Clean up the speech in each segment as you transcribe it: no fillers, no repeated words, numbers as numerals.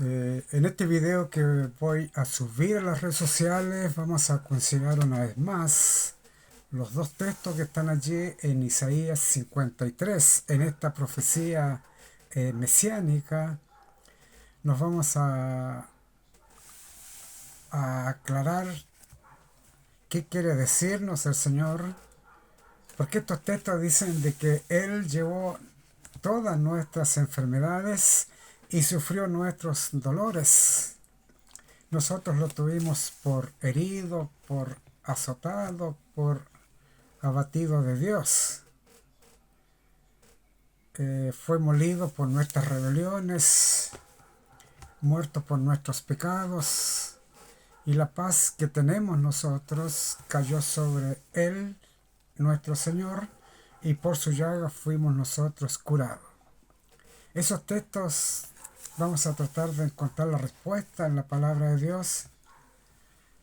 En este video que voy a subir a las redes sociales vamos a considerar una vez más los dos textos que están allí en Isaías 53. En esta profecía mesiánica nos vamos a aclarar qué quiere decirnos el Señor, porque estos textos dicen de que Él llevó todas nuestras enfermedades y sufrió nuestros dolores. Nosotros lo tuvimos por herido, por azotado, por abatido de Dios. Fue molido por nuestras rebeliones, muerto por nuestros pecados, y la paz que tenemos nosotros cayó sobre Él, nuestro Señor, y por su llaga fuimos nosotros curados. Esos textos vamos a tratar de encontrar la respuesta en la palabra de Dios,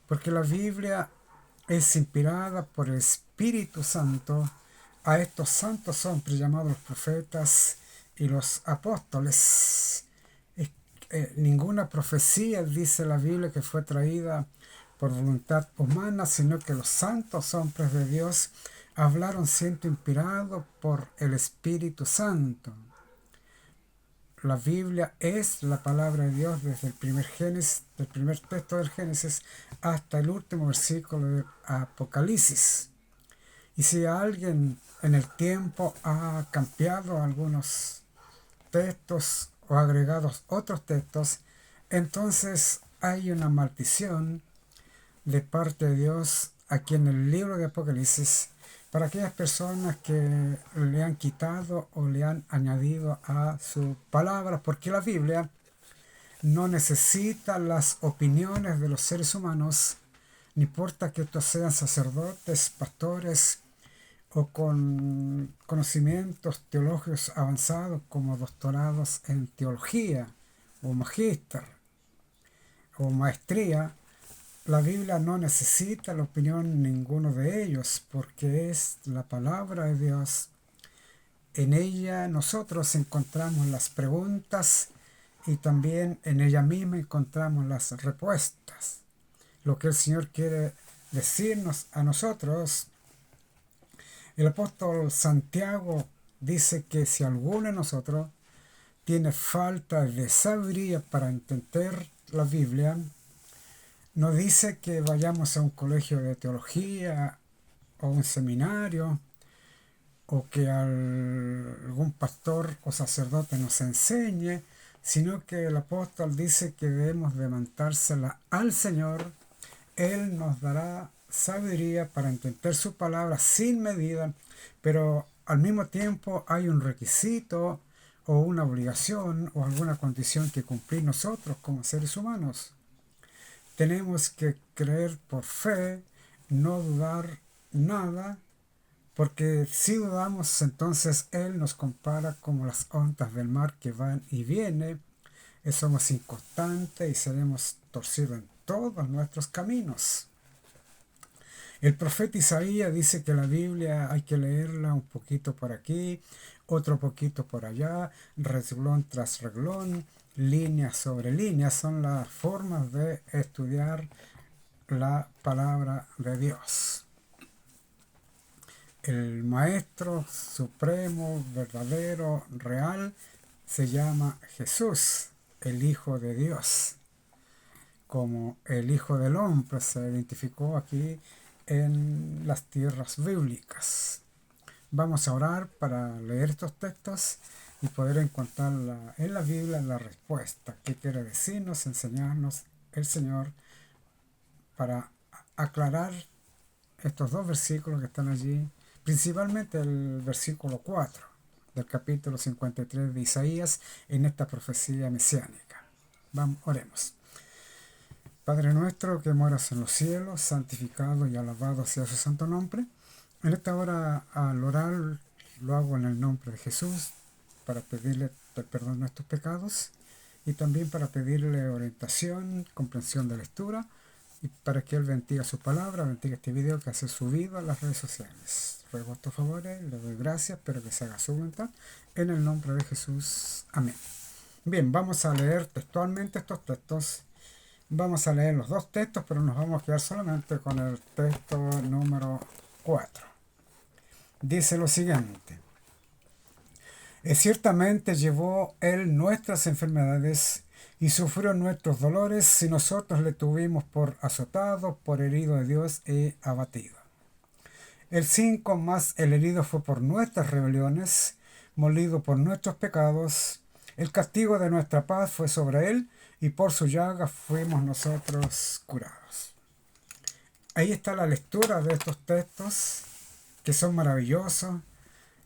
porque la Biblia es inspirada por el Espíritu Santo a estos santos hombres llamados los profetas y los apóstoles. Ninguna profecía, dice la Biblia, que fue traída por voluntad humana, sino que los santos hombres de Dios hablaron siendo inspirados por el Espíritu Santo. La Biblia es la palabra de Dios desde el primer Génesis, del primer texto del Génesis hasta el último versículo del Apocalipsis. Y si alguien en el tiempo ha cambiado algunos textos o agregado otros textos, entonces hay una maldición de parte de Dios aquí en el libro de Apocalipsis para aquellas personas que le han quitado o le han añadido a su palabra, porque la Biblia no necesita las opiniones de los seres humanos, ni importa que estos sean sacerdotes, pastores o con conocimientos teológicos avanzados como doctorados en teología o magíster o maestría. La Biblia no necesita la opinión de ninguno de ellos porque es la palabra de Dios. En ella nosotros encontramos las preguntas y también en ella misma encontramos las respuestas. Lo que el Señor quiere decirnos a nosotros. El apóstol Santiago dice que si alguno de nosotros tiene falta de sabiduría para entender la Biblia, no dice que vayamos a un colegio de teología o un seminario o que algún pastor o sacerdote nos enseñe, sino que el apóstol dice que debemos levantársela al Señor. Él nos dará sabiduría para entender su palabra sin medida, pero al mismo tiempo hay un requisito o una obligación o alguna condición que cumplir nosotros como seres humanos. Tenemos que creer por fe, no dudar nada, porque si dudamos, entonces Él nos compara como las ondas del mar que van y vienen. Somos inconstantes y seremos torcidos en todos nuestros caminos. El profeta Isaías dice que la Biblia hay que leerla un poquito por aquí, otro poquito por allá, reglón tras reglón, línea sobre línea. Son las formas de estudiar la palabra de Dios. El maestro supremo, verdadero, real, se llama Jesús, el Hijo de Dios. Como el Hijo del Hombre se identificó aquí en las tierras bíblicas. Vamos a orar para leer estos textos y poder encontrar en la Biblia la respuesta. ¿Qué quiere decirnos, enseñarnos el Señor para aclarar estos dos versículos que están allí? Principalmente el versículo 4 del capítulo 53 de Isaías en esta profecía mesiánica. Vamos, oremos. Padre nuestro que moras en los cielos, santificado y alabado sea su santo nombre. En esta hora al orar lo hago en el nombre de Jesús para pedirle perdón de nuestros pecados y también para pedirle orientación, comprensión de lectura y para que Él bendiga su palabra, bendiga este video que hace subido a las redes sociales. Ruego estos favores, le doy gracias, espero que se haga su voluntad. En el nombre de Jesús. Amén. Bien, vamos a leer textualmente estos textos. Vamos a leer los dos textos, pero nos vamos a quedar solamente con el texto número 4. Dice lo siguiente. Ciertamente llevó él nuestras enfermedades y sufrió nuestros dolores, si nosotros le tuvimos por azotado, por herido de Dios y abatido. El 5 más el herido fue por nuestras rebeliones, molido por nuestros pecados. El castigo de nuestra paz fue sobre él, y por su llaga fuimos nosotros curados. Ahí está la lectura de estos textos, que son maravillosos,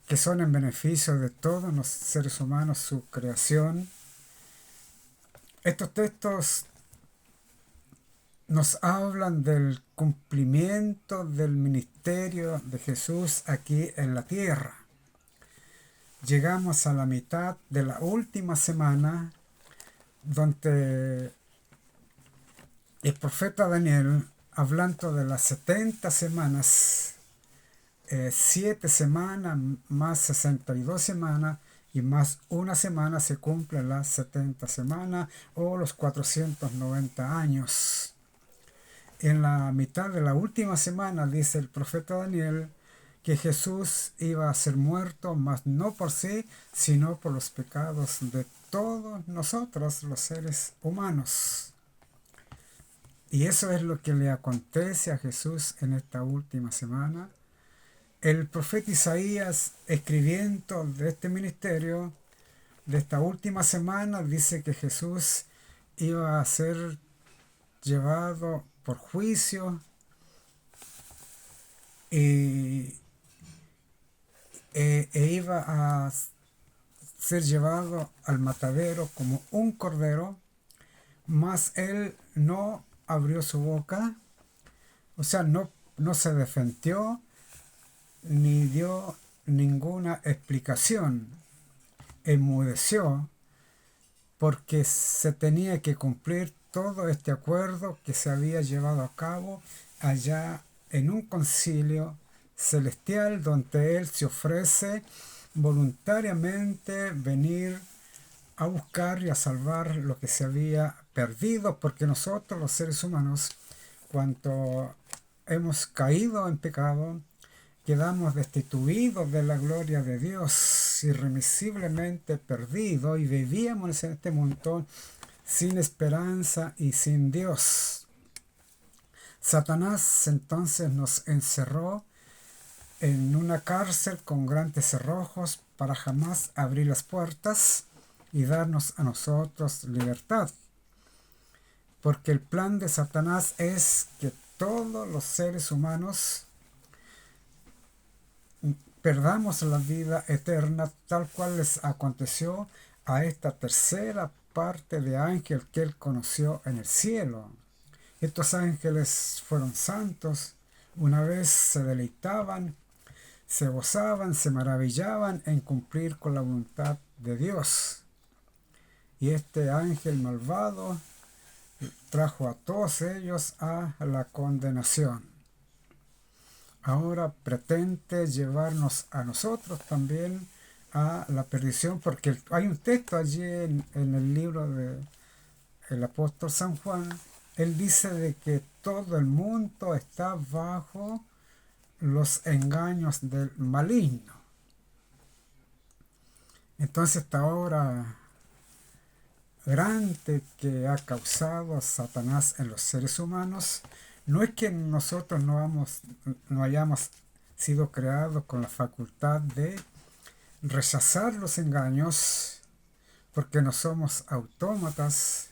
que son en beneficio de todos los seres humanos, su creación. Estos textos nos hablan del cumplimiento del ministerio de Jesús aquí en la tierra. Llegamos a la mitad de la última semana, donde el profeta Daniel, hablando de las 70 semanas, 7 semanas más 62 semanas, y más una semana se cumplen las 70 semanas o los 490 años. En la mitad de la última semana dice el profeta Daniel que Jesús iba a ser muerto, mas no por sí, sino por los pecados de todos nosotros, los seres humanos. Y eso es lo que le acontece a Jesús en esta última semana. El profeta Isaías, escribiendo de este ministerio, de esta última semana, dice que Jesús iba a ser llevado por juicio e iba a ser llevado al matadero como un cordero, mas él no abrió su boca, o sea, no se defendió ni dio ninguna explicación. Enmudeció porque se tenía que cumplir todo este acuerdo que se había llevado a cabo allá en un concilio celestial, donde él se ofrece voluntariamente venir a buscar y a salvar lo que se había perdido, porque nosotros los seres humanos, cuando hemos caído en pecado, quedamos destituidos de la gloria de Dios, irremisiblemente perdidos, y vivíamos en este mundo sin esperanza y sin Dios. Satanás entonces nos encerró en una cárcel con grandes cerrojos para jamás abrir las puertas y darnos a nosotros libertad. Porque el plan de Satanás es que todos los seres humanos perdamos la vida eterna, tal cual les aconteció a esta tercera parte de ángel que él conoció en el cielo. Estos ángeles fueron santos, una vez se deleitaban, se gozaban, se maravillaban en cumplir con la voluntad de Dios. Y este ángel malvado trajo a todos ellos a la condenación. Ahora pretende llevarnos a nosotros también a la perdición, porque hay un texto allí en el libro del apóstol San Juan. Él dice de que todo el mundo está bajo los engaños del maligno. Entonces esta obra grande que ha causado Satanás en los seres humanos, no es que nosotros no hayamos sido creados con la facultad de rechazar los engaños, porque no somos autómatas,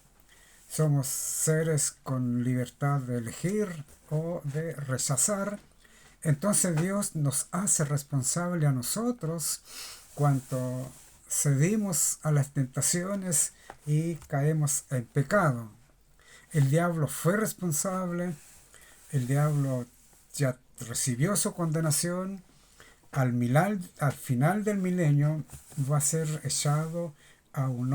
somos seres con libertad de elegir o de rechazar. Entonces Dios nos hace responsable a nosotros cuando cedimos a las tentaciones y caemos en pecado. El diablo fue responsable, el diablo ya recibió su condenación. Al final del milenio va a ser echado a un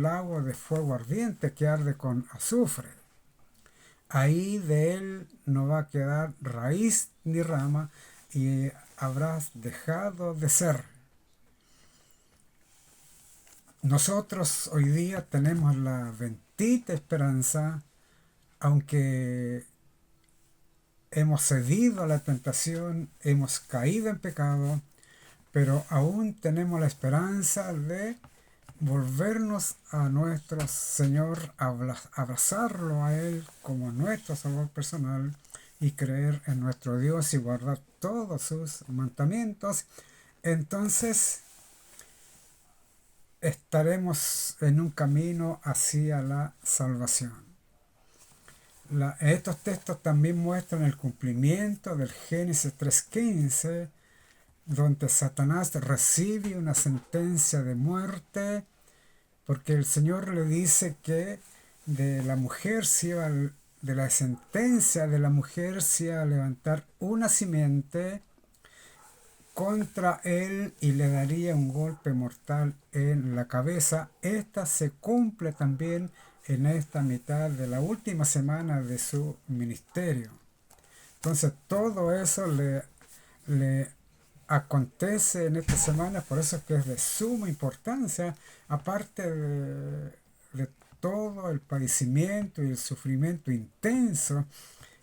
lago de fuego ardiente que arde con azufre. Ahí de él no va a quedar raíz ni rama, y habrás dejado de ser. nosotros hoy día tenemos la bendita esperanza, aunque hemos cedido a la tentación, hemos caído en pecado, pero aún tenemos la esperanza de volvernos a nuestro Señor, abrazarlo a Él como nuestro Salvador personal y creer en nuestro Dios y guardar todos sus mandamientos. Entonces estaremos en un camino hacia la salvación. Estos textos también muestran el cumplimiento del Génesis 3:15, donde Satanás recibe una sentencia de muerte, porque el Señor le dice que de la sentencia de la mujer se iba a levantar una simiente contra él y le daría un golpe mortal en la cabeza. Esta se cumple también en esta mitad de la última semana de su ministerio. Entonces todo eso le acontece en esta semana, por eso es que es de suma importancia, aparte de todo el padecimiento y el sufrimiento intenso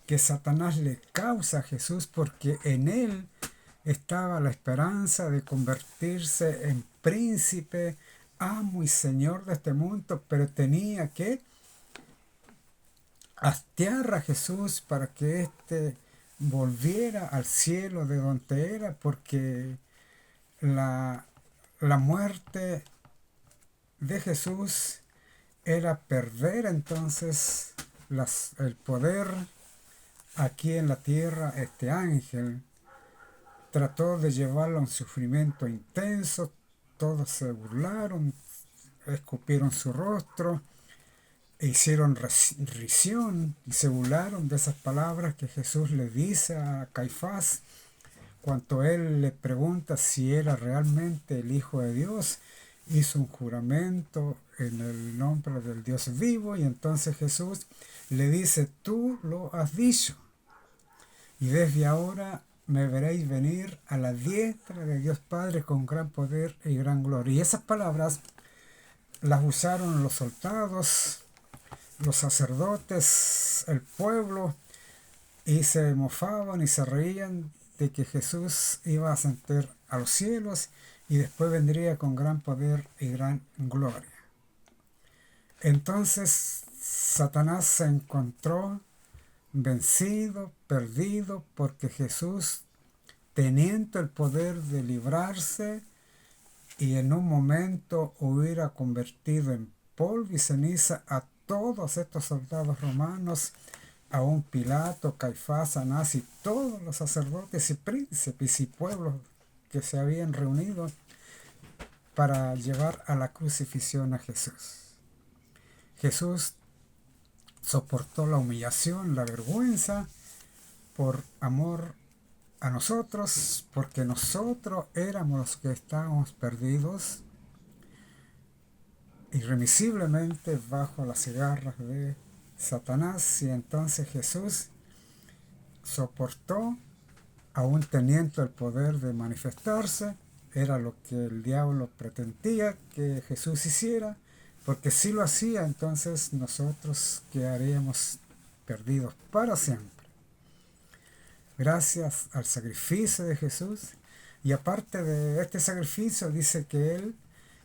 que Satanás le causa a Jesús, porque en él estaba la esperanza de convertirse en príncipe, amo y señor de este mundo, pero tenía que hastiar a Jesús para que éste volviera al cielo de donde era, porque la muerte de Jesús era perder entonces el poder aquí en la tierra. Este ángel trató de llevarlo a un sufrimiento intenso, todos se burlaron, escupieron su rostro, hicieron risión y se burlaron de esas palabras que Jesús le dice a Caifás cuando él le pregunta si era realmente el Hijo de Dios. Hizo un juramento en el nombre del Dios vivo y entonces Jesús le dice: tú lo has dicho y desde ahora me veréis venir a la diestra de Dios Padre con gran poder y gran gloria. Y esas palabras las usaron los soldados, los sacerdotes, el pueblo, y se mofaban y se reían de que Jesús iba a ascender a los cielos y después vendría con gran poder y gran gloria. Entonces Satanás se encontró vencido, perdido, porque Jesús, teniendo el poder de librarse y en un momento hubiera convertido en polvo y ceniza a todos estos soldados romanos, a un Pilato, Caifás, Anás y todos los sacerdotes y príncipes y pueblos que se habían reunido para llevar a la crucifixión a Jesús. Jesús soportó la humillación, la vergüenza, por amor a nosotros, porque nosotros éramos los que estábamos perdidos irremisiblemente bajo las garras de Satanás, y entonces Jesús soportó, aún teniendo el poder de manifestarse. Era lo que el diablo pretendía que Jesús hiciera, porque si lo hacía, entonces nosotros quedaríamos perdidos para siempre. Gracias al sacrificio de Jesús, y aparte de este sacrificio, dice que Él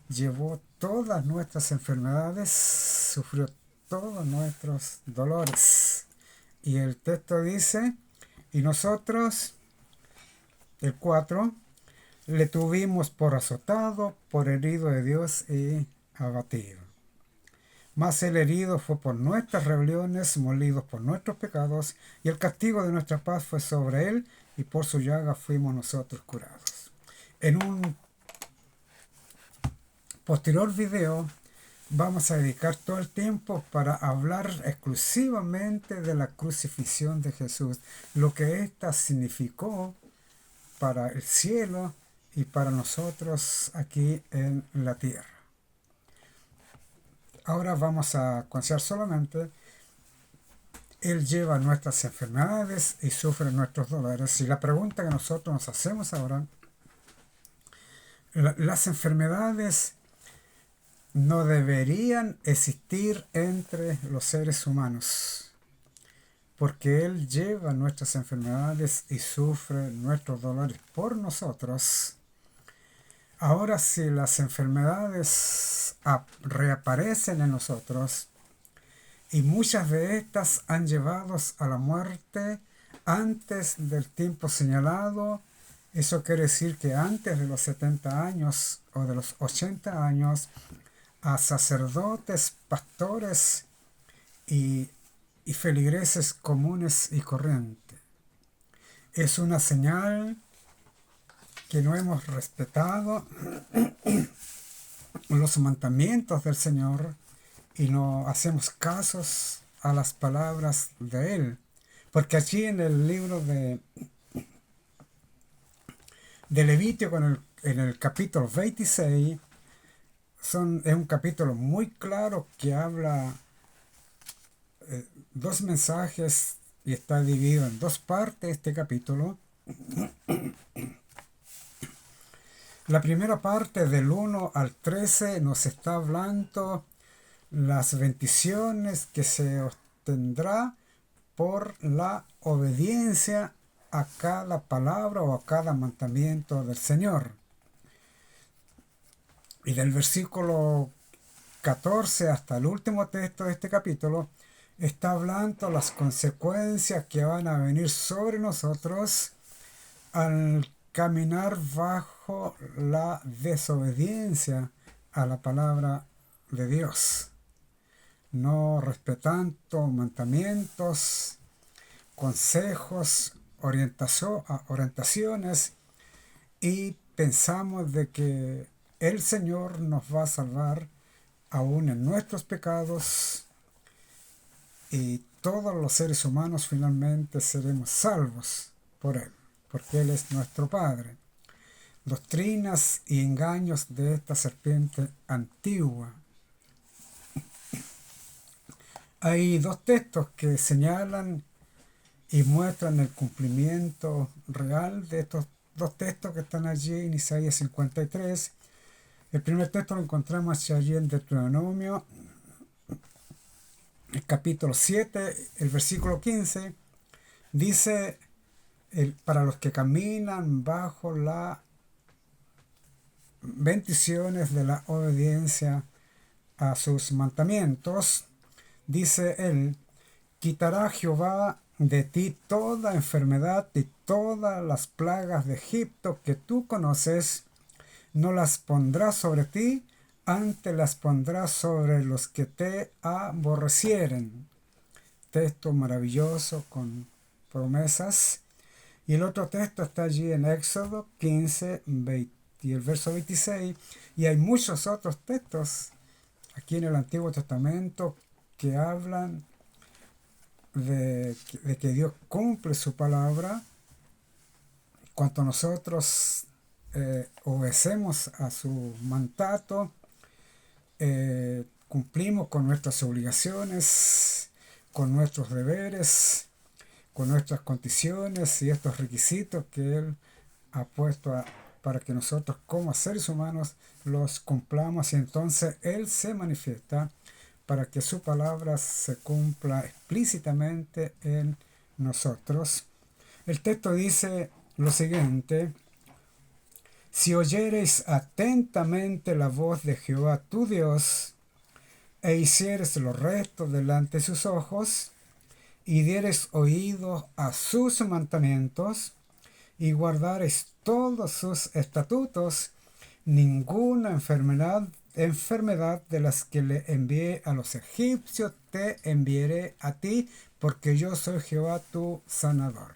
llevó todas nuestras enfermedades, sufrió todos nuestros dolores. Y el texto dice: y nosotros, el 4, le tuvimos por azotado, por herido de Dios y abatido. Mas el herido fue por nuestras rebeliones, molido por nuestros pecados, y el castigo de nuestra paz fue sobre él, y por su llaga fuimos nosotros curados. En un posterior video vamos a dedicar todo el tiempo para hablar exclusivamente de la crucifixión de Jesús, lo que ésta significó para el cielo y para nosotros aquí en la tierra. Ahora vamos a considerar solamente: Él lleva nuestras enfermedades y sufre nuestros dolores. Y la pregunta que nosotros nos hacemos ahora: las enfermedades no deberían existir entre los seres humanos, porque Él lleva nuestras enfermedades y sufre nuestros dolores por nosotros. Ahora, si las enfermedades reaparecen en nosotros, y muchas de estas han llevado a la muerte antes del tiempo señalado, eso quiere decir que antes de los 70 años o de los 80 años, a sacerdotes, pastores y feligreses comunes y corrientes. Es una señal que no hemos respetado los mandamientos del Señor y no hacemos casos a las palabras de Él. Porque allí en el libro de Levítico, en el capítulo 26, es un capítulo muy claro que habla dos mensajes y está dividido en dos partes este capítulo. La primera parte, del 1 al 13, nos está hablando las bendiciones que se obtendrá por la obediencia a cada palabra o a cada mandamiento del Señor. Y del versículo 14 hasta el último texto de este capítulo está hablando las consecuencias que van a venir sobre nosotros al caminar bajo la desobediencia a la palabra de Dios, no respetando mandamientos, consejos, orientaciones, y pensamos de que el Señor nos va a salvar aún en nuestros pecados y todos los seres humanos finalmente seremos salvos por Él, porque Él es nuestro Padre. Doctrinas y engaños de esta serpiente antigua. Hay dos textos que señalan y muestran el cumplimiento real de estos dos textos que están allí en Isaías 53. El primer texto lo encontramos allí en Deuteronomio, el capítulo 7, el versículo 15, dice, para los que caminan bajo las bendiciones de la obediencia a sus mandamientos, dice él, quitará Jehová de ti toda enfermedad y todas las plagas de Egipto que tú conoces, no las pondrá sobre ti, antes las pondrá sobre los que te aborrecieren. Texto maravilloso con promesas. Y el otro texto está allí en Éxodo 15, 20, y el verso 26. Y hay muchos otros textos aquí en el Antiguo Testamento que hablan de que Dios cumple su palabra cuando nosotros obedecemos a su mandato, cumplimos con nuestras obligaciones, con nuestros deberes, con nuestras condiciones y estos requisitos que Él ha puesto para que nosotros como seres humanos los cumplamos, y entonces Él se manifiesta para que su palabra se cumpla explícitamente en nosotros. El texto dice lo siguiente: si oyereis atentamente la voz de Jehová tu Dios, e hicieres lo recto delante de sus ojos, y dieres oído a sus mandamientos, y guardares todos sus estatutos, ninguna enfermedad de las que le envié a los egipcios te enviaré a ti, porque yo soy Jehová tu sanador.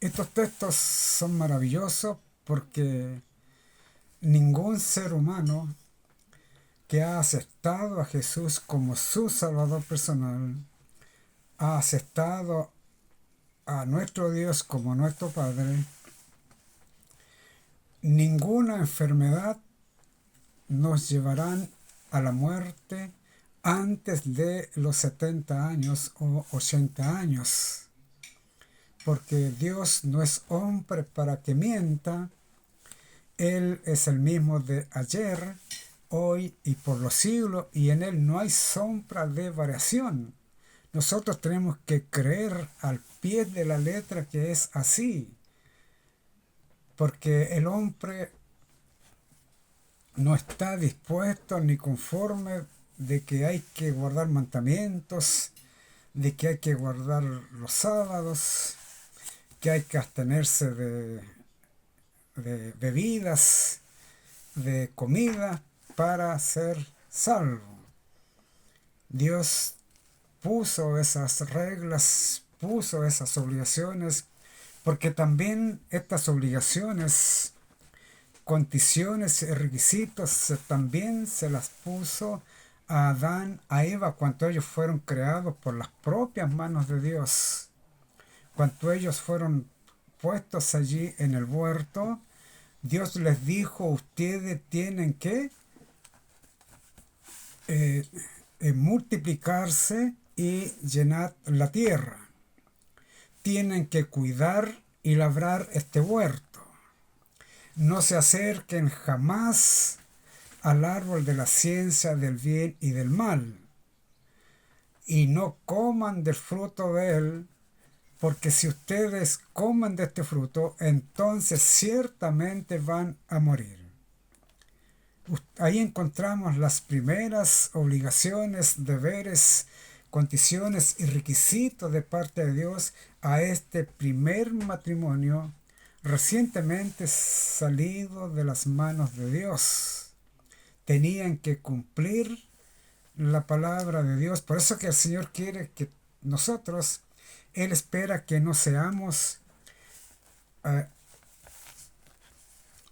Estos textos son maravillosos porque ningún ser humano que ha aceptado a Jesús como su Salvador personal, ha aceptado a nuestro Dios como nuestro Padre, ninguna enfermedad nos llevarán a la muerte antes de los 70 años o 80 años. Porque Dios no es hombre para que mienta. Él es el mismo de ayer, hoy y por los siglos, y en Él no hay sombra de variación. Nosotros tenemos que creer al pie de la letra que es así, porque el hombre no está dispuesto ni conforme de que hay que guardar mandamientos, de que hay que guardar los sábados, que hay que abstenerse de bebidas, de comida para ser salvo. Dios puso esas reglas, puso esas obligaciones, porque también estas obligaciones, condiciones y requisitos también se las puso a Adán, a Eva, cuando ellos fueron creados por las propias manos de Dios. Cuando ellos fueron puestos allí en el huerto, Dios les dijo: ustedes tienen que multiplicarse y llenar la tierra. Tienen que cuidar y labrar este huerto. No se acerquen jamás al árbol de la ciencia del bien y del mal, y no coman del fruto de él, porque si ustedes comen de este fruto, entonces ciertamente van a morir. Ahí encontramos las primeras obligaciones, deberes, condiciones y requisitos de parte de Dios a este primer matrimonio recientemente salido de las manos de Dios. Tenían que cumplir la palabra de Dios. Por eso que el Señor quiere que nosotros, Él espera que no seamos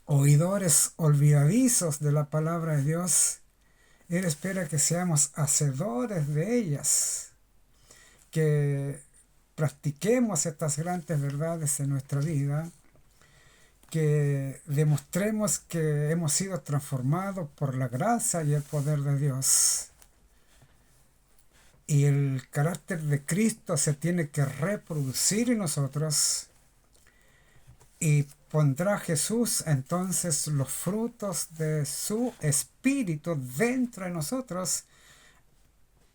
oidores olvidadizos de la palabra de Dios. Él espera que seamos hacedores de ellas, que practiquemos estas grandes verdades en nuestra vida, que demostremos que hemos sido transformados por la gracia y el poder de Dios. Y el carácter de Cristo se tiene que reproducir en nosotros, y pondrá Jesús entonces los frutos de su espíritu dentro de nosotros,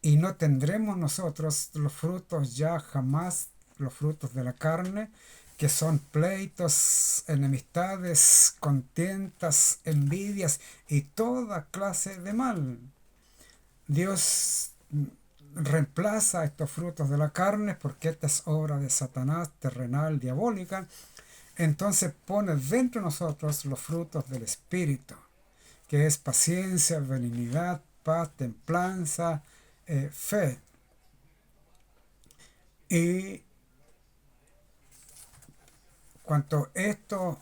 y no tendremos nosotros los frutos ya jamás, los frutos de la carne, que son pleitos, enemistades, contiendas, envidias y toda clase de mal. Dios reemplaza estos frutos de la carne, porque esta es obra de Satanás, terrenal, diabólica. Entonces pone dentro de nosotros los frutos del Espíritu, que es paciencia, benignidad, paz, templanza, fe. Y cuando esto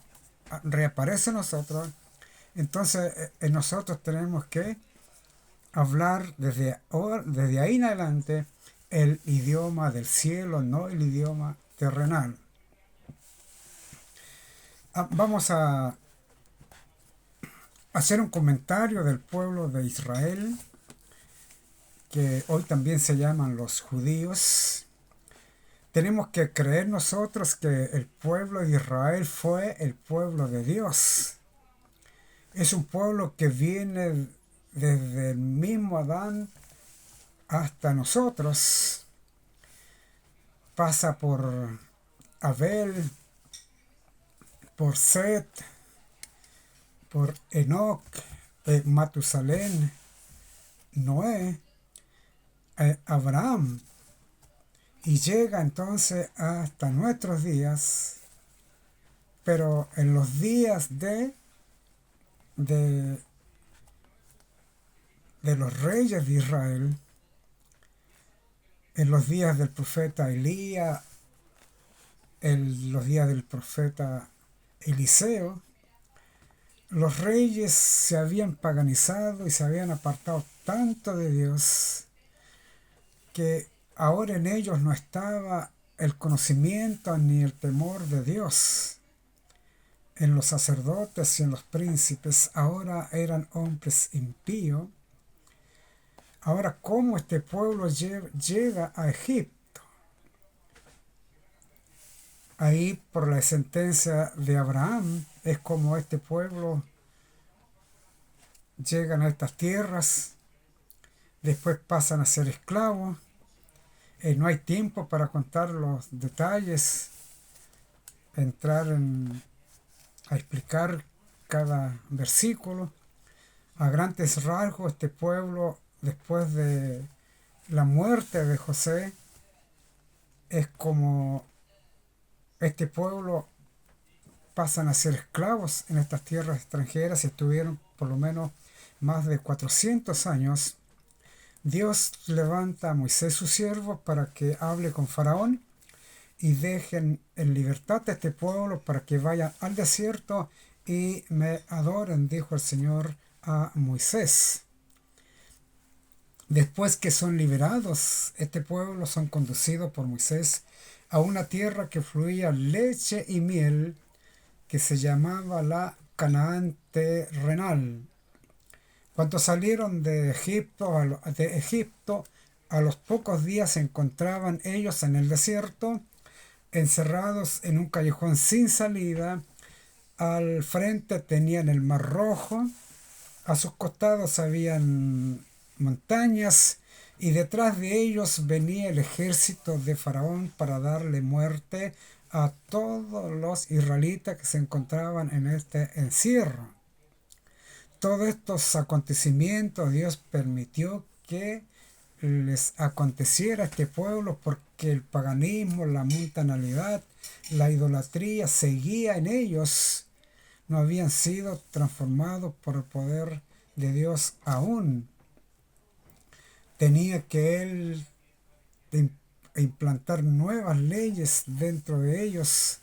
reaparece en nosotros, entonces en nosotros tenemos que hablar desde ahí en adelante el idioma del cielo, no el idioma terrenal. Vamos a hacer un comentario del pueblo de Israel, que hoy también se llaman los judíos. Tenemos que creer nosotros que el pueblo de Israel fue el pueblo de Dios. Es un pueblo que viene desde el mismo Adán hasta nosotros. Pasa por Abel, por Set, por Enoc, Matusalén, Noé, Abraham, y llega entonces hasta nuestros días. Pero en los días de los reyes de Israel, en los días del profeta Elías, en los días del profeta Eliseo, los reyes se habían paganizado y se habían apartado tanto de Dios, que ahora en ellos no estaba el conocimiento ni el temor de Dios. En los sacerdotes y en los príncipes ahora eran hombres impíos. Ahora, ¿cómo este pueblo llega a Egipto? Ahí, por la sentencia de Abraham, es como este pueblo llegan a estas tierras, después pasan a ser esclavos. No hay tiempo para contar los detalles, entrar a explicar cada versículo. A grandes rasgos, este pueblo, después de la muerte de José, es como este pueblo pasan a ser esclavos en estas tierras extranjeras y estuvieron por lo menos más de 400 años. Dios levanta a Moisés su siervo para que hable con Faraón y dejen en libertad a este pueblo para que vayan al desierto y me adoren, dijo el Señor a Moisés. Después que son liberados, este pueblo son conducidos por Moisés a una tierra que fluía leche y miel, que se llamaba la Canaán terrenal. Cuando salieron de Egipto, a los pocos días se encontraban ellos en el desierto, encerrados en un callejón sin salida. Al frente tenían el Mar Rojo, a sus costados habían montañas, y detrás de ellos venía el ejército de Faraón para darle muerte a todos los israelitas que se encontraban en este encierro. Todos estos acontecimientos Dios permitió que les aconteciera a este pueblo porque el paganismo, la mundanalidad, la idolatría seguía en ellos. No habían sido transformados por el poder de Dios aún. Tenía que Él implantar nuevas leyes dentro de ellos,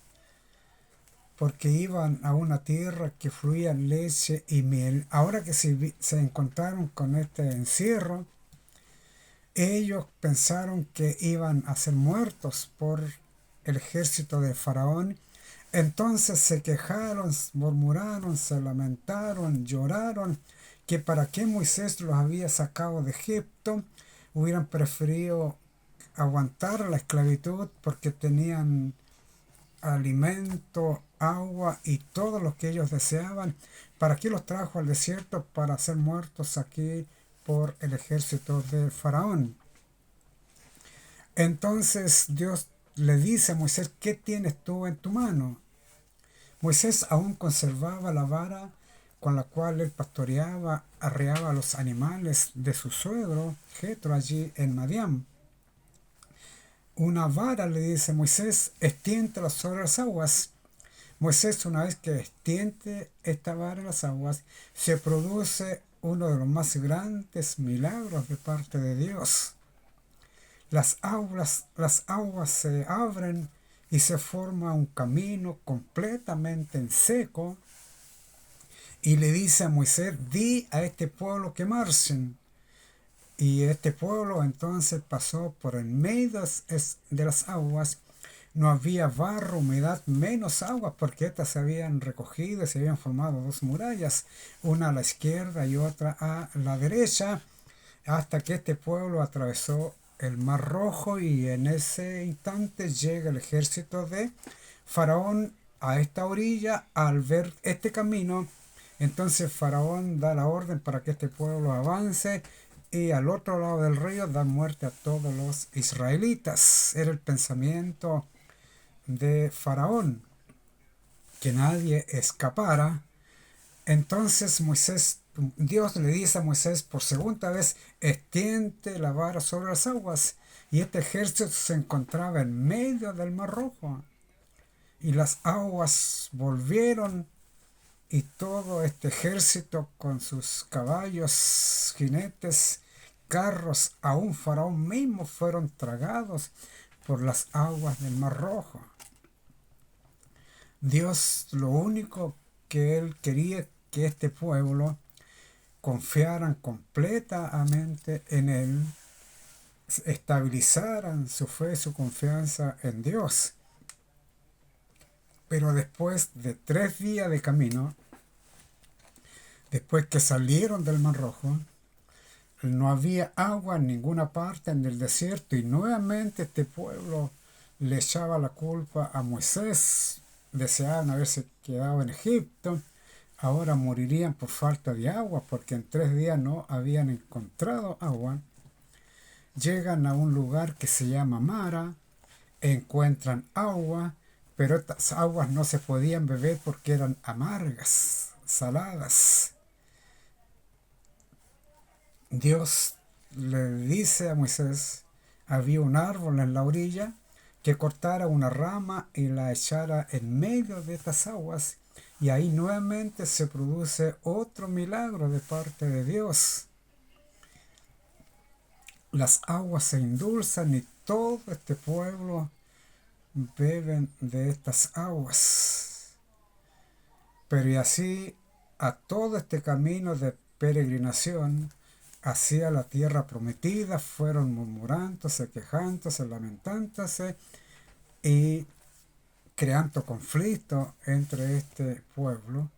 porque iban a una tierra que fluía leche y miel. Ahora que se encontraron con este encierro, ellos pensaron que iban a ser muertos por el ejército de Faraón. Entonces se quejaron, murmuraron, se lamentaron, lloraron, que para qué Moisés los había sacado de Egipto. Hubieran preferido aguantar la esclavitud porque tenían alimento, agua y todo lo que ellos deseaban. ¿Para qué los trajo al desierto? Para ser muertos aquí por el ejército de Faraón. Entonces Dios le dice a Moisés: ¿qué tienes tú en tu mano? Moisés aún conservaba la vara con la cual él pastoreaba, arreaba a los animales de su suegro Jetro allí en Madián. Una vara, le dice Moisés, extiéntela sobre las aguas. Moisés, una vez que extiende esta vara en las aguas, se produce uno de los más grandes milagros de parte de Dios. Las aguas se abren y se forma un camino completamente en seco. Y le dice a Moisés: di a este pueblo que marchen. Y este pueblo entonces pasó por el medio de las aguas. No había barro, humedad, menos agua, porque estas se habían recogido y se habían formado dos murallas, una a la izquierda y otra a la derecha, hasta que este pueblo atravesó el Mar Rojo, y en ese instante llega el ejército de Faraón a esta orilla. Al ver este camino, entonces Faraón da la orden para que este pueblo avance, y al otro lado del río dan muerte a todos los israelitas. Era el pensamiento de Faraón, que nadie escapara. Entonces Dios le dice a Moisés por segunda vez: extiende la vara sobre las aguas. Y este ejército se encontraba en medio del Mar Rojo. Y las aguas volvieron, y todo este ejército con sus caballos, jinetes, carros, aún Faraón mismo, fueron tragados por las aguas del Mar Rojo. Dios, lo único que Él quería, que este pueblo confiaran completamente en Él, estabilizaran su fe, su confianza en Dios. Pero después de 3 días de camino, después que salieron del Mar Rojo, no había agua en ninguna parte en el desierto, y nuevamente este pueblo le echaba la culpa a Moisés. Deseaban haberse quedado en Egipto. ahora morirían por falta de agua, porque en 3 días no habían encontrado agua. Llegan a un lugar que se llama Mara, encuentran agua, pero estas aguas no se podían beber porque eran amargas, saladas. Dios le dice a Moisés, había un árbol en la orilla, que cortara una rama y la echara en medio de estas aguas, y ahí nuevamente se produce otro milagro de parte de Dios. Las aguas se endulzan y todo este pueblo beben de estas aguas. Pero y así a todo este camino de peregrinación hacia la tierra prometida fueron murmurándose, quejándose, lamentándose y creando conflicto entre este pueblo.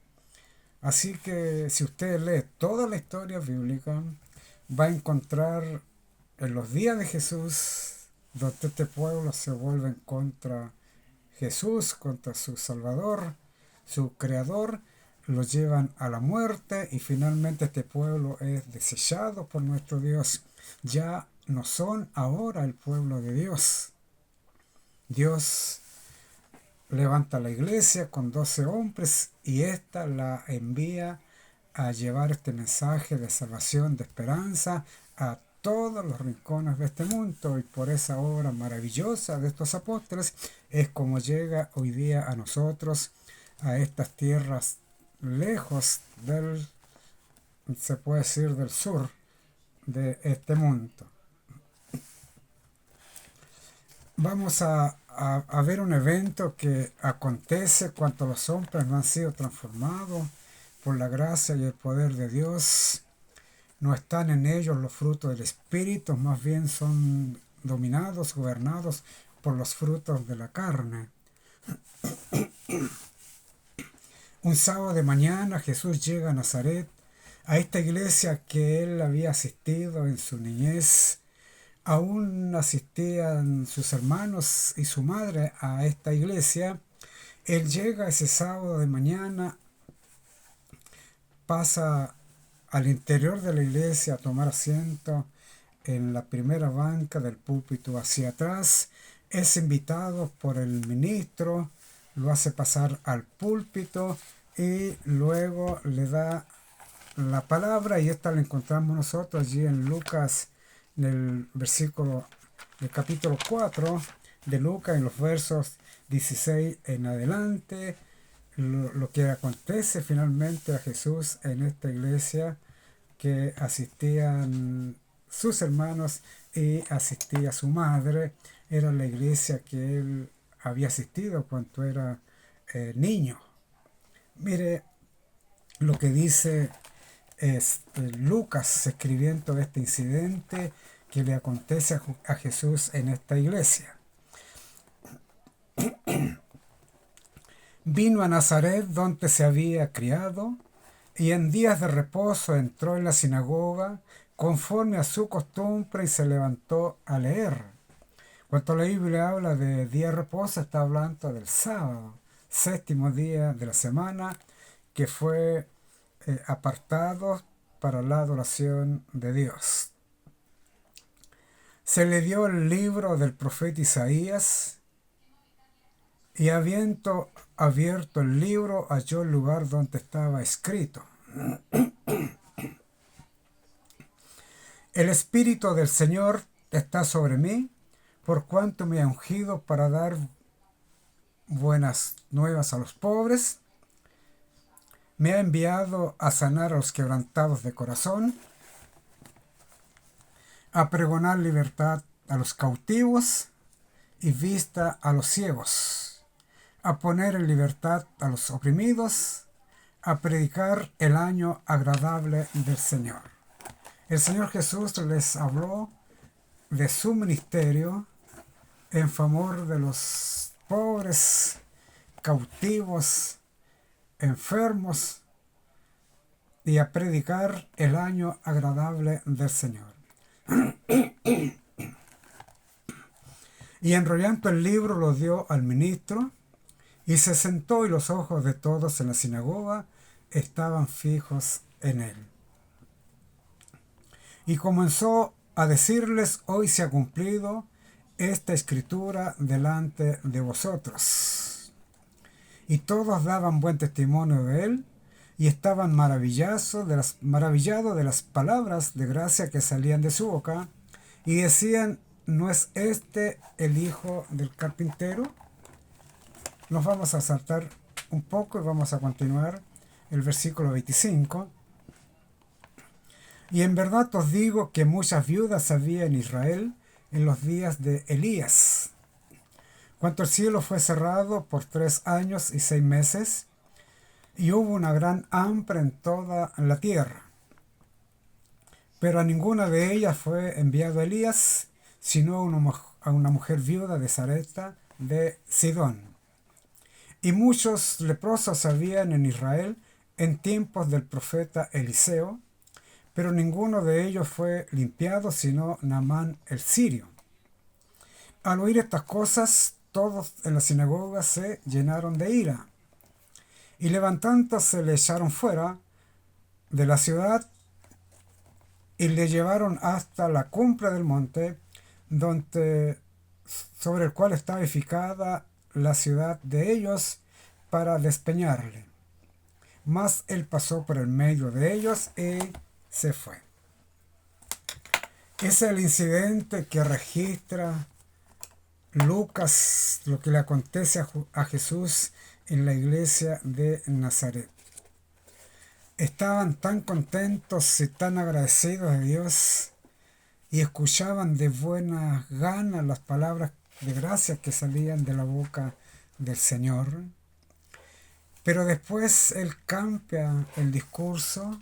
Así que si usted lee toda la historia bíblica, va a encontrar en los días de Jesús donde este pueblo se vuelve contra Jesús, contra su Salvador, su Creador, lo llevan a la muerte y finalmente este pueblo es desechado por nuestro Dios. Ya no son ahora el pueblo de Dios. Dios levanta la iglesia con 12 hombres y ésta la envía a llevar este mensaje de salvación, de esperanza a todos los rincones de este mundo, y por esa obra maravillosa de estos apóstoles es como llega hoy día a nosotros, a estas tierras lejos del, se puede decir, del sur de este mundo. Vamos a ver un evento que acontece cuando los hombres no han sido transformados por la gracia y el poder de Dios. No están en ellos los frutos del Espíritu, más bien son dominados, gobernados por los frutos de la carne. Un sábado de mañana Jesús llega a Nazaret, a esta iglesia que él había asistido en su niñez. Aún asistían sus hermanos y su madre a esta iglesia. Él llega ese sábado de mañana, pasa al interior de la iglesia a tomar asiento en la primera banca del púlpito hacia atrás. Es invitado por el ministro, lo hace pasar al púlpito y luego le da la palabra, y esta la encontramos nosotros allí en Lucas, en el versículo del capítulo 4 de Lucas, en los versos 16 en adelante, lo que acontece finalmente a Jesús en esta iglesia que asistían sus hermanos y asistía su madre. Era la iglesia que él había asistido cuando era niño. Mire lo que dice Lucas escribiendo este incidente que le acontece a Jesús en esta iglesia. Vino a Nazaret donde se había criado, y en días de reposo entró en la sinagoga conforme a su costumbre y se levantó a leer. Cuando la Biblia habla de día de reposo, está hablando del sábado, séptimo día de la semana, que fue apartado para la adoración de Dios. Se le dio el libro del profeta Isaías, y habiendo abierto el libro halló el lugar donde estaba escrito: El Espíritu del Señor está sobre mí, por cuanto me ha ungido para dar buenas nuevas a los pobres. Me ha enviado a sanar a los quebrantados de corazón, a pregonar libertad a los cautivos y vista a los ciegos, a poner en libertad a los oprimidos, a predicar el año agradable del Señor. El Señor Jesús les habló de su ministerio en favor de los pobres, cautivos, enfermos, y a predicar el año agradable del Señor. Y enrollando el libro lo dio al ministro, y se sentó, y los ojos de todos en la sinagoga estaban fijos en él. Y comenzó a decirles: hoy se ha cumplido esta escritura delante de vosotros. Y todos daban buen testimonio de él, y estaban maravillados de las palabras de gracia que salían de su boca, y decían: ¿no es este el hijo del carpintero? Nos vamos a saltar un poco y vamos a continuar el versículo 25. Y en verdad os digo que muchas viudas había en Israel en los días de Elías, cuando el cielo fue cerrado por 3 años y 6 meses, y hubo una gran hambre en toda la tierra. Pero a ninguna de ellas fue enviado Elías, sino a una mujer viuda de Sarepta de Sidón. Y muchos leprosos habían en Israel en tiempos del profeta Eliseo, pero ninguno de ellos fue limpiado, sino Naamán el sirio. Al oír estas cosas, todos en la sinagoga se llenaron de ira, y levantándose le echaron fuera de la ciudad y le llevaron hasta la cumbre del monte, sobre el cual estaba edificada la ciudad de ellos, para despeñarle. Mas él pasó por el medio de ellos y se fue. Es el incidente que registra Lucas, lo que le acontece a Jesús en la iglesia de Nazaret. Estaban tan contentos y tan agradecidos de Dios, y escuchaban de buena gana las palabras de gracia que salían de la boca del Señor. Pero después Él cambia el discurso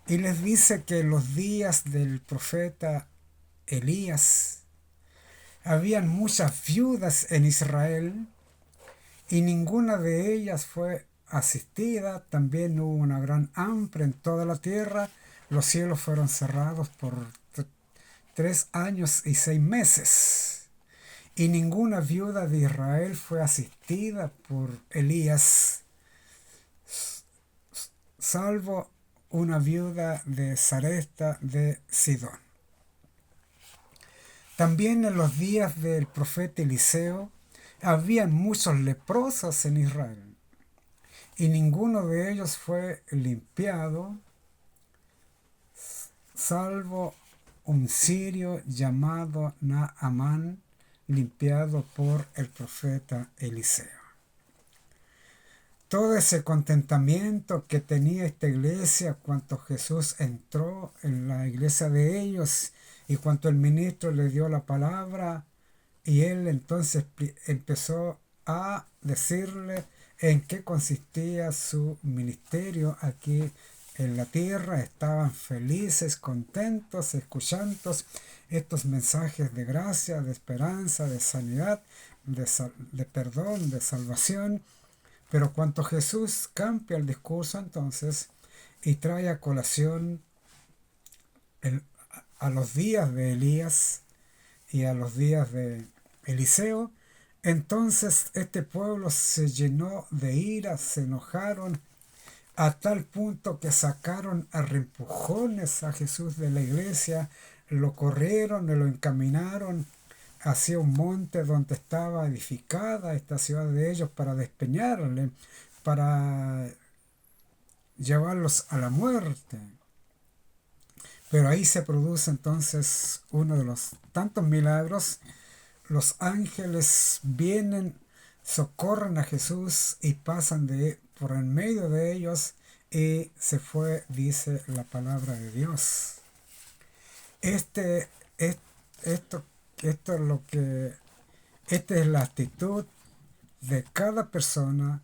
y les dice que en los días del profeta Elías habían muchas viudas en Israel y ninguna de ellas fue asistida. También hubo una gran hambre en toda la tierra. Los cielos fueron cerrados por 3 años y 6 meses. Y ninguna viuda de Israel fue asistida por Elías, salvo una viuda de Sarepta de Sidón. También en los días del profeta Eliseo habían muchos leprosos en Israel, y ninguno de ellos fue limpiado, salvo un sirio llamado Naamán, limpiado por el profeta Eliseo. Todo ese contentamiento que tenía esta iglesia cuando Jesús entró en la iglesia de ellos y cuando el ministro le dio la palabra, y él entonces empezó a decirle en qué consistía su ministerio aquí en la tierra. Estaban felices, contentos, escuchando estos mensajes de gracia, de esperanza, de sanidad, de perdón, de salvación. Pero cuando Jesús cambia el discurso entonces y trae a colación a los días de Elías y a los días de Eliseo, entonces este pueblo se llenó de ira, se enojaron a tal punto que sacaron a reempujones a Jesús de la iglesia, lo corrieron y lo encaminaron hacia un monte donde estaba edificada esta ciudad de ellos para despeñarle, para llevarlos a la muerte. Pero ahí se produce entonces uno de los tantos milagros. Los ángeles vienen, socorren a Jesús y pasan por en medio de ellos, y se fue, dice la palabra de Dios. Esto es lo que, esta es la actitud de cada persona,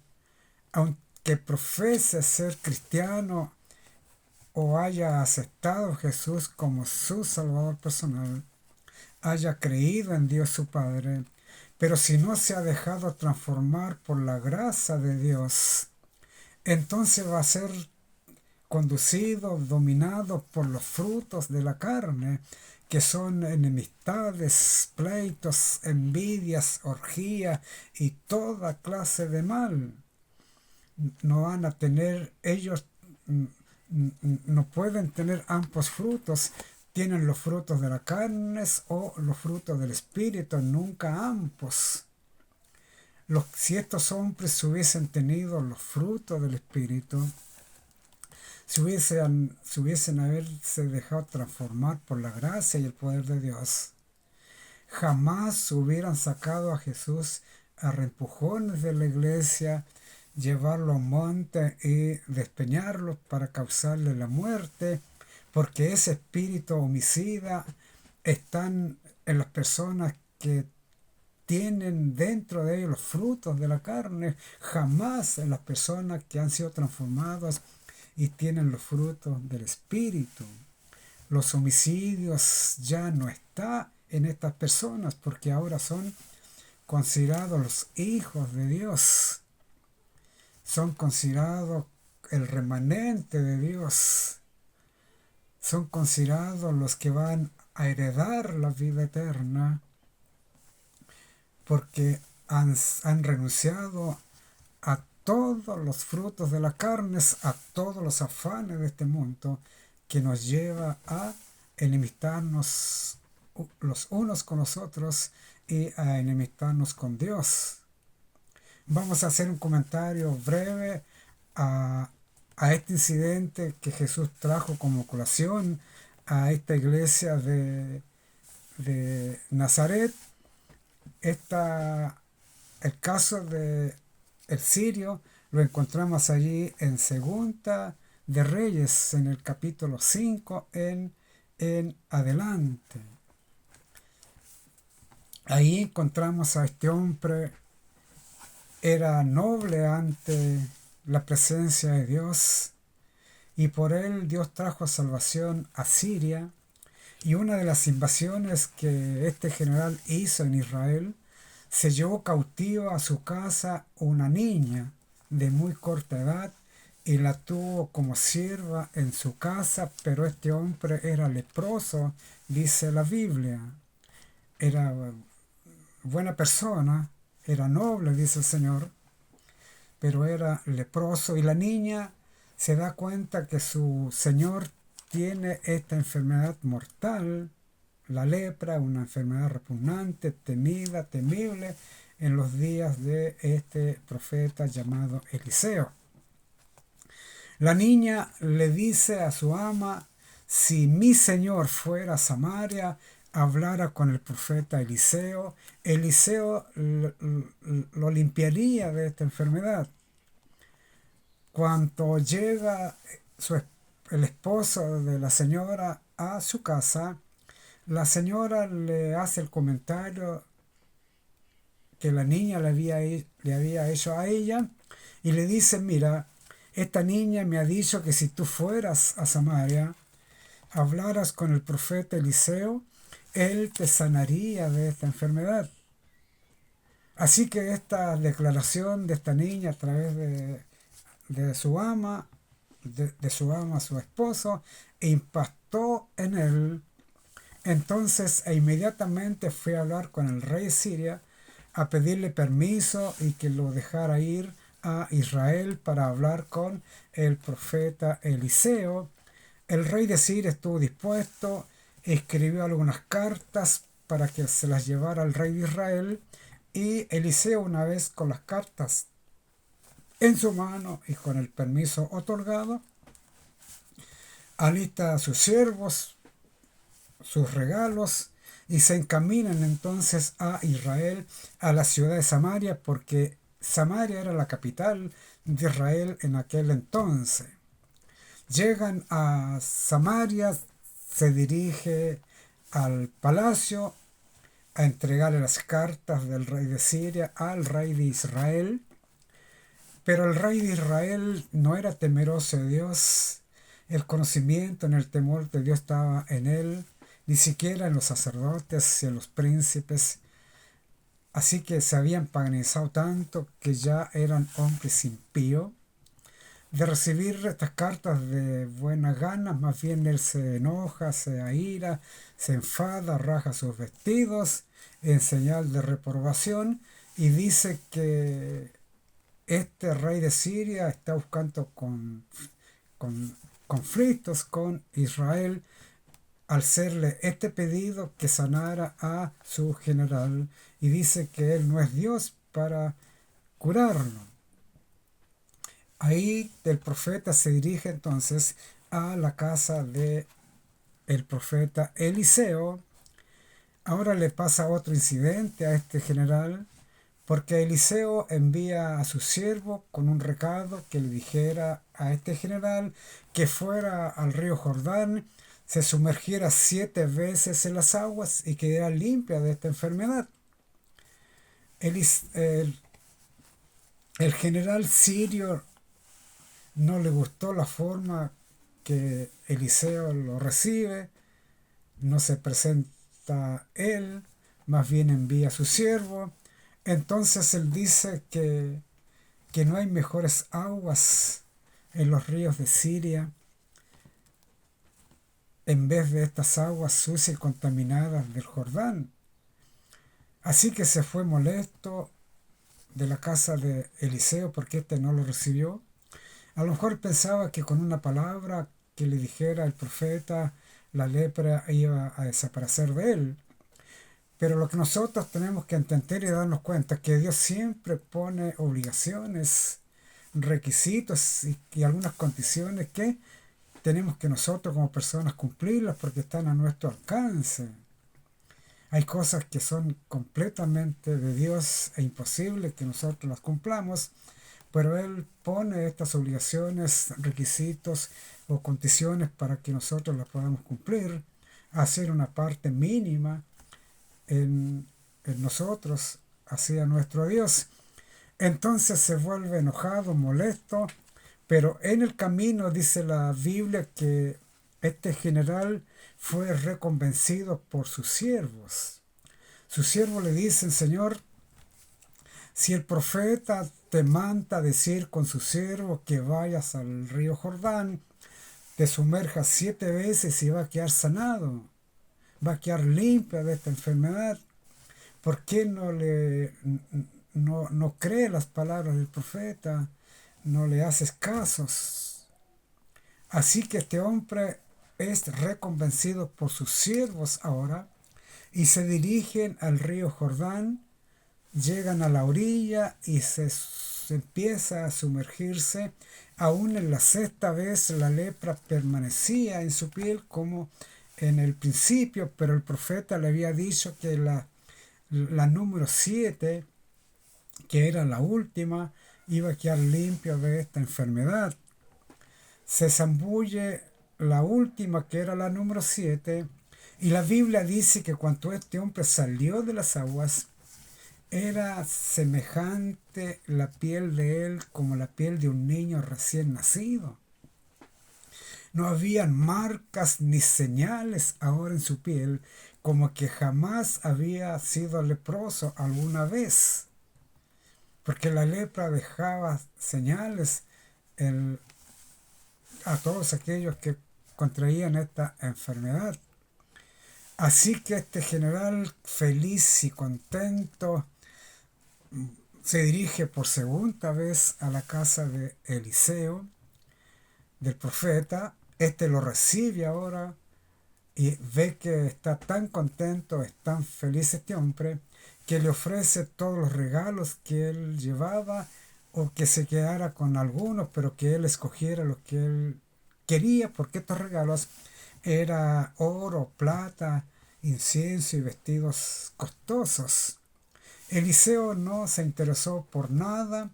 aunque profese ser cristiano o haya aceptado a Jesús como su Salvador personal, haya creído en Dios su Padre, pero si no se ha dejado transformar por la gracia de Dios, entonces va a ser conducido, dominado por los frutos de la carne, que son enemistades, pleitos, envidias, orgías y toda clase de mal. no van a tener, ellos no pueden tener ambos frutos. Tienen los frutos de la carne o los frutos del espíritu, nunca ambos. Si estos hombres hubiesen tenido los frutos del espíritu, si hubiesen haberse dejado transformar por la gracia y el poder de Dios, jamás hubieran sacado a Jesús a reempujones de la iglesia, llevarlo a un monte y despeñarlo para causarle la muerte, porque ese espíritu homicida está en las personas que tienen dentro de ellos los frutos de la carne, jamás en las personas que han sido transformadas y tienen los frutos del espíritu. Los homicidios ya no están en estas personas porque ahora son considerados los hijos de Dios. Son considerados el remanente de Dios. Son considerados los que van a heredar la vida eterna porque han renunciado a todos los frutos de la carne, a todos los afanes de este mundo que nos lleva a enemistarnos los unos con los otros y a enemistarnos con Dios. Vamos a hacer un comentario breve a este incidente que Jesús trajo como colación a esta iglesia de Nazaret. El caso de el sirio lo encontramos allí en Segunda de Reyes, en el capítulo 5 en adelante. Ahí encontramos a este hombre, era noble ante la presencia de Dios, y por él Dios trajo salvación a Siria. Y una de las invasiones que este general hizo en Israel, se llevó cautiva a su casa una niña de muy corta edad y la tuvo como sierva en su casa, pero este hombre era leproso, dice la Biblia. Era buena persona, era noble, dice el Señor, pero era leproso, y la niña se da cuenta que su señor tiene esta enfermedad mortal, la lepra, una enfermedad repugnante, temida, temible en los días de este profeta llamado Eliseo. La niña le dice a su ama: si mi señor fuera a Samaria, hablara con el profeta Eliseo, Eliseo lo limpiaría de esta enfermedad. Cuando llega el esposo de la señora a su casa, la señora le hace el comentario que la niña le había hecho a ella, y le dice: mira, esta niña me ha dicho que si tú fueras a Samaria, hablaras con el profeta Eliseo, él te sanaría de esta enfermedad. Así que esta declaración de esta niña a través de su ama, de su ama a su esposo, impactó en él. Entonces inmediatamente fue a hablar con el rey de Siria, a pedirle permiso y que lo dejara ir a Israel para hablar con el profeta Eliseo. El rey de Siria estuvo dispuesto, escribió algunas cartas para que se las llevara al rey de Israel, y Eliseo, una vez con las cartas en su mano y con el permiso otorgado, alista a sus siervos, sus regalos, y se encaminan entonces a Israel, a la ciudad de Samaria, porque Samaria era la capital de Israel en aquel entonces. Llegan a Samaria, se dirige al palacio a entregarle las cartas del rey de Siria al rey de Israel, pero el rey de Israel no era temeroso de Dios. El conocimiento en el temor de Dios estaba en él, ni siquiera en los sacerdotes y en los príncipes. Así que se habían paganizado tanto que ya eran hombres impíos. De recibir estas cartas de buenas ganas, más bien él se enoja, se aira, se enfada, raja sus vestidos en señal de reprobación, y dice que este rey de Siria está buscando con conflictos con Israel al hacerle este pedido que sanara a su general, y dice que él no es Dios para curarlo. Ahí el profeta se dirige entonces a la casa de el profeta Eliseo. Ahora le pasa otro incidente a este general, porque Eliseo envía a su siervo con un recado que le dijera a este general que fuera al río Jordán, se sumergiera 7 veces en las aguas y quedara limpia de esta enfermedad. El general sirio no le gustó la forma que Eliseo lo recibe, no se presenta él, más bien envía a su siervo. Entonces él dice que no hay mejores aguas en los ríos de Siria en vez de estas aguas sucias y contaminadas del Jordán. Así que se fue molesto de la casa de Eliseo porque éste no lo recibió. A lo mejor pensaba que con una palabra que le dijera el profeta, la lepra iba a desaparecer de él. Pero lo que nosotros tenemos que entender y darnos cuenta es que Dios siempre pone obligaciones, requisitos y algunas condiciones que tenemos que nosotros como personas cumplirlas porque están a nuestro alcance. Hay cosas que son completamente de Dios e imposibles que nosotros las cumplamos, pero Él pone estas obligaciones, requisitos o condiciones para que nosotros las podamos cumplir, hacer una parte mínima en nosotros hacia nuestro Dios. Entonces se vuelve enojado, molesto, pero en el camino dice la Biblia que este general fue reconvencido por sus siervos. Sus siervos le dicen: Señor, si el profeta te manda decir con sus siervos que vayas al río Jordán, te sumerjas 7 veces y va a quedar sanado, va a quedar limpia de esta enfermedad. ¿Por qué no cree las palabras del profeta? No le haces casos. Así que este hombre es reconvencido por sus siervos ahora y se dirigen al río Jordán, llegan a la orilla y se empieza a sumergirse. Aún en la 6ª vez la lepra permanecía en su piel como en el principio, pero el profeta le había dicho que la número 7, que era la última, iba a quedar limpia de esta enfermedad. Se zambulle la última, que era la número 7, y la Biblia dice que cuando este hombre salió de las aguas, era semejante la piel de él como la piel de un niño recién nacido. No habían marcas ni señales ahora en su piel, como que jamás había sido leproso alguna vez, porque la lepra dejaba señales a todos aquellos que contraían esta enfermedad. Así que este general, feliz y contento, se dirige por 2ª vez a la casa de Eliseo, del profeta. Este lo recibe ahora y ve que está tan contento, es tan feliz este hombre, que le ofrece todos los regalos que él llevaba, o que se quedara con algunos, pero que él escogiera lo que él quería, porque estos regalos era oro, plata, incienso y vestidos costosos. Eliseo no se interesó por nada,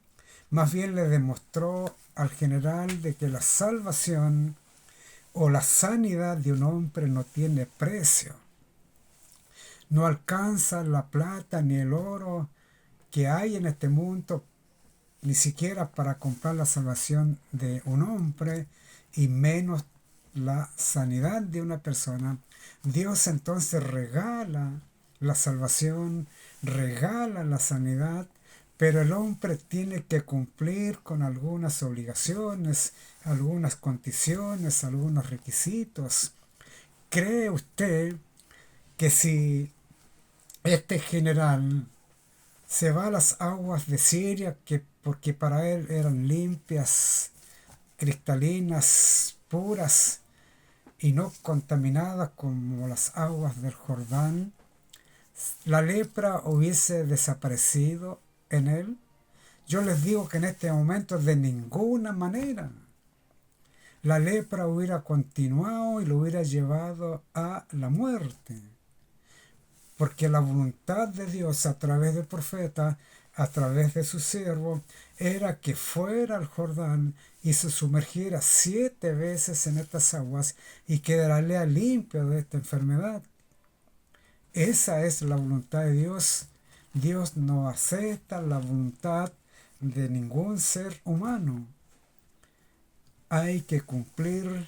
más bien le demostró al general de que la salvación o la sanidad de un hombre no tiene precio. No alcanza la plata ni el oro que hay en este mundo, ni siquiera para comprar la salvación de un hombre, y menos la sanidad de una persona. Dios entonces regala la salvación, regala la sanidad, pero el hombre tiene que cumplir con algunas obligaciones, algunas condiciones, algunos requisitos. ¿Cree usted que si este general se va a las aguas de Siria, que porque para él eran limpias, cristalinas, puras y no contaminadas como las aguas del Jordán, la lepra hubiese desaparecido en él. Yo les digo que en este momento de ninguna manera. La lepra hubiera continuado y lo hubiera llevado a la muerte. Porque la voluntad de Dios a través del profeta, a través de su siervo, era que fuera al Jordán y se sumergiera 7 veces en estas aguas y quedaría limpio de esta enfermedad. Esa es la voluntad de Dios. Dios no acepta la voluntad de ningún ser humano. Hay que cumplir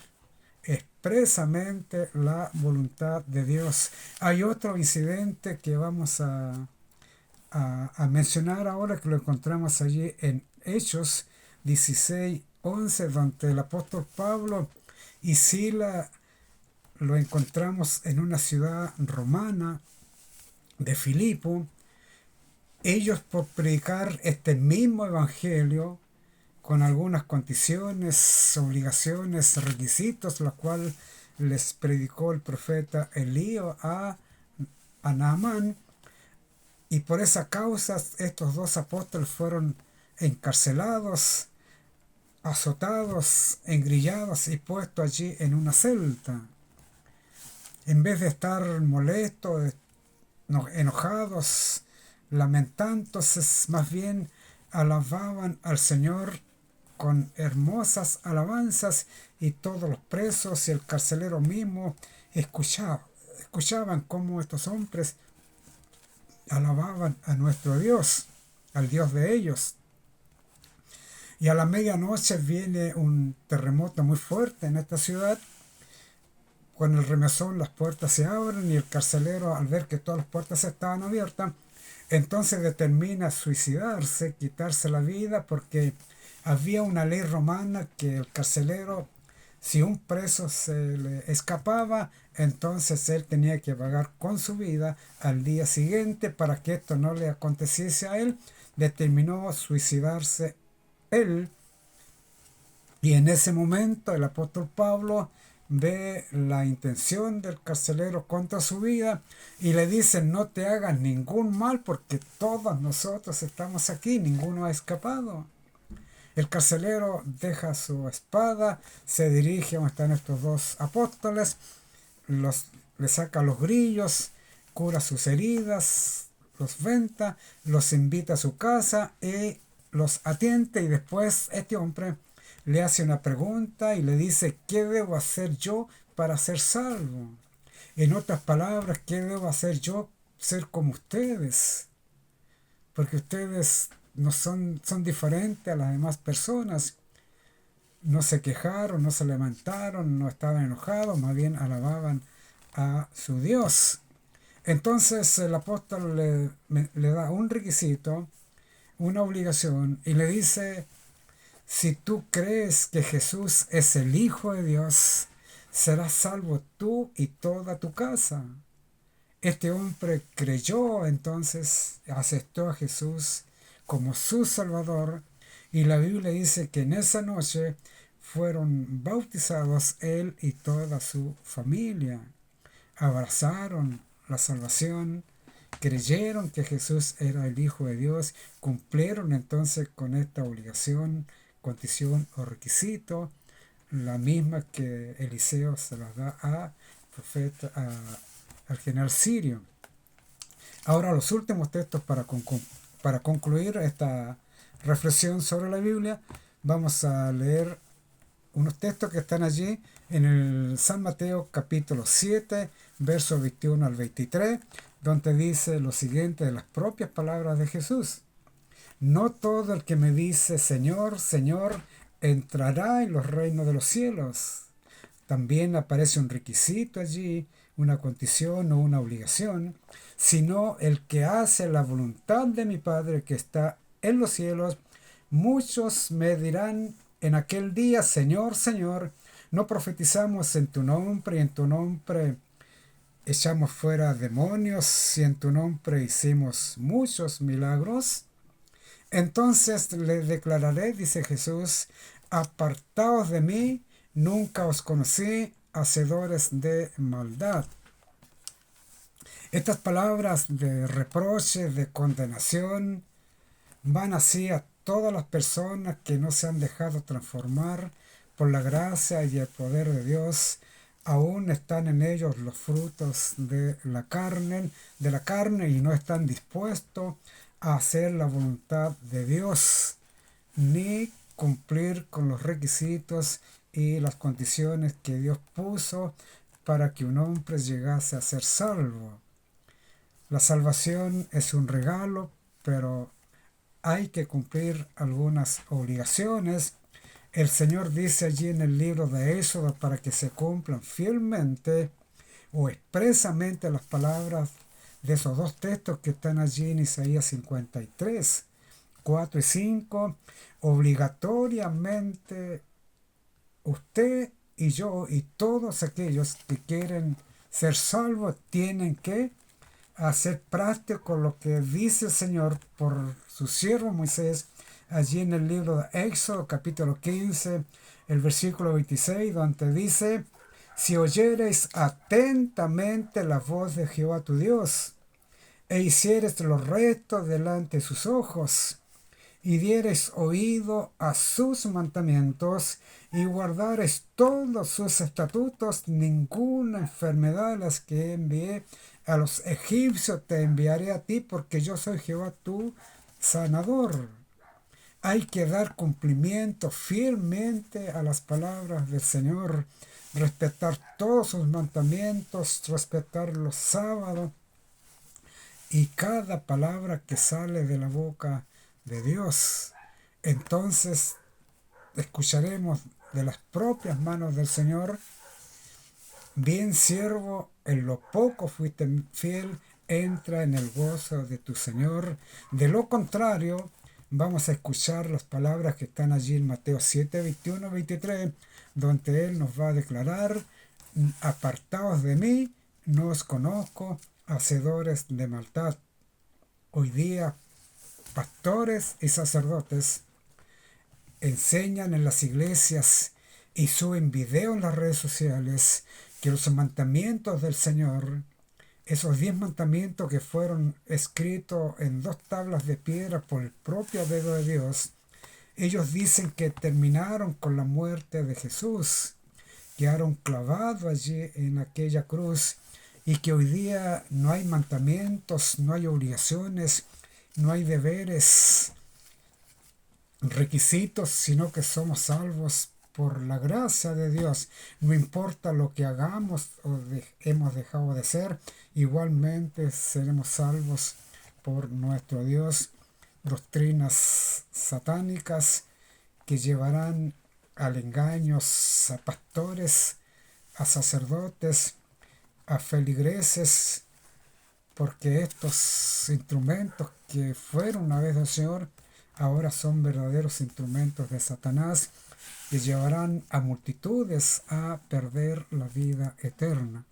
expresamente la voluntad de Dios. Hay otro incidente que vamos a mencionar ahora, que lo encontramos allí en Hechos 16:11, donde el apóstol Pablo y Sila lo encontramos en una ciudad romana de Filipo. Ellos, por predicar este mismo evangelio con algunas condiciones, obligaciones, requisitos, los cuales les predicó el profeta Elías a Naamán, y por esa causa estos 2 apóstoles fueron encarcelados, azotados, engrillados y puestos allí en una celda. En vez de estar molestos, enojados, lamentándose, más bien alababan al Señor con hermosas alabanzas, y todos los presos y el carcelero mismo escuchaban cómo estos hombres alababan a nuestro Dios, al Dios de ellos. Y a la medianoche viene un terremoto muy fuerte en esta ciudad. Con el remesón las puertas se abren y el carcelero, al ver que todas las puertas estaban abiertas, entonces determina suicidarse, quitarse la vida, porque había una ley romana que el carcelero, si un preso se le escapaba, entonces él tenía que pagar con su vida al día siguiente. Para que esto no le aconteciese a él, determinó suicidarse él. Y en ese momento el apóstol Pablo ve la intención del carcelero contra su vida y le dice: no te hagas ningún mal, porque todos nosotros estamos aquí, ninguno ha escapado. El carcelero deja su espada, se dirige a donde están estos 2 apóstoles, le saca los grillos, cura sus heridas, los venta, los invita a su casa y los atiende. Y después este hombre le hace una pregunta y le dice: ¿qué debo hacer yo para ser salvo? En otras palabras, ¿qué debo hacer yo ser como ustedes? Porque ustedes no son diferentes a las demás personas. No se quejaron, no se lamentaron, no estaban enojados, más bien alababan a su Dios. Entonces el apóstol le da un requisito, una obligación, y le dice: si tú crees que Jesús es el Hijo de Dios, serás salvo tú y toda tu casa. Este hombre creyó, entonces aceptó a Jesús como su Salvador, y la Biblia dice que en esa noche fueron bautizados él y toda su familia. Abrazaron la salvación, creyeron que Jesús era el Hijo de Dios, cumplieron entonces con esta obligación, condición o requisito, la misma que Eliseo se las da al general sirio. Ahora, los últimos textos para concluir esta reflexión sobre la Biblia, vamos a leer unos textos que están allí en el San Mateo capítulo 7, versos 21 al 23, donde dice lo siguiente de las propias palabras de Jesús: no todo el que me dice Señor, Señor, entrará en los reinos de los cielos. También aparece un requisito allí, una condición o una obligación, sino el que hace la voluntad de mi Padre que está en los cielos. Muchos me dirán en aquel día: Señor, Señor, ¿no profetizamos en tu nombre, y en tu nombre echamos fuera demonios, y en tu nombre hicimos muchos milagros? Entonces le declararé, dice Jesús, apartaos de mí, nunca os conocí, hacedores de maldad. Estas palabras de reproche, de condenación, van así a todas las personas que no se han dejado transformar por la gracia y el poder de Dios. Aún están en ellos los frutos de la carne y no están dispuestos a hacer la voluntad de Dios ni cumplir con los requisitos y las condiciones que Dios puso para que un hombre llegase a ser salvo. La salvación es un regalo, pero hay que cumplir algunas obligaciones. El Señor dice allí en el libro de Éxodo para que se cumplan fielmente o expresamente las palabras de esos dos textos que están allí en Isaías 53, 4 y 5. Obligatoriamente usted y yo y todos aquellos que quieren ser salvos tienen que hacer práctico lo que dice el Señor por su siervo Moisés allí en el libro de Éxodo capítulo 15, el versículo 26, donde dice: si oyereis atentamente la voz de Jehová tu Dios, e hiciereis lo recto delante de sus ojos, y diereis oído a sus mandamientos, y guardareis todos sus estatutos, ninguna enfermedad de las que envié a los egipcios te enviaré a ti, porque yo soy Jehová tu sanador. Hay que dar cumplimiento fielmente a las palabras del Señor, respetar todos sus mandamientos, respetar los sábados y cada palabra que sale de la boca de Dios. Entonces escucharemos de las propias manos del Señor: bien siervo, en lo poco fuiste fiel, entra en el gozo de tu Señor. De lo contrario, vamos a escuchar las palabras que están allí en Mateo 7, 21, 23, donde Él nos va a declarar: apartaos de mí, no os conozco, hacedores de maldad. Hoy día, pastores y sacerdotes enseñan en las iglesias y suben videos en las redes sociales que los mandamientos del Señor, esos 10 mandamientos que fueron escritos en 2 tablas de piedra por el propio dedo de Dios, ellos dicen que terminaron con la muerte de Jesús, quedaron clavados allí en aquella cruz, y que hoy día no hay mandamientos, no hay obligaciones, no hay deberes, requisitos, sino que somos salvos por la gracia de Dios. No importa lo que hagamos o hemos dejado de ser, igualmente seremos salvos por nuestro Dios. Doctrinas satánicas que llevarán al engaño a pastores, a sacerdotes, a feligreses, porque estos instrumentos que fueron una vez del Señor ahora son verdaderos instrumentos de Satanás, que llevarán a multitudes a perder la vida eterna.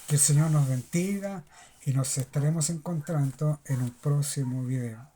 Que el Señor nos bendiga y nos estaremos encontrando en un próximo video.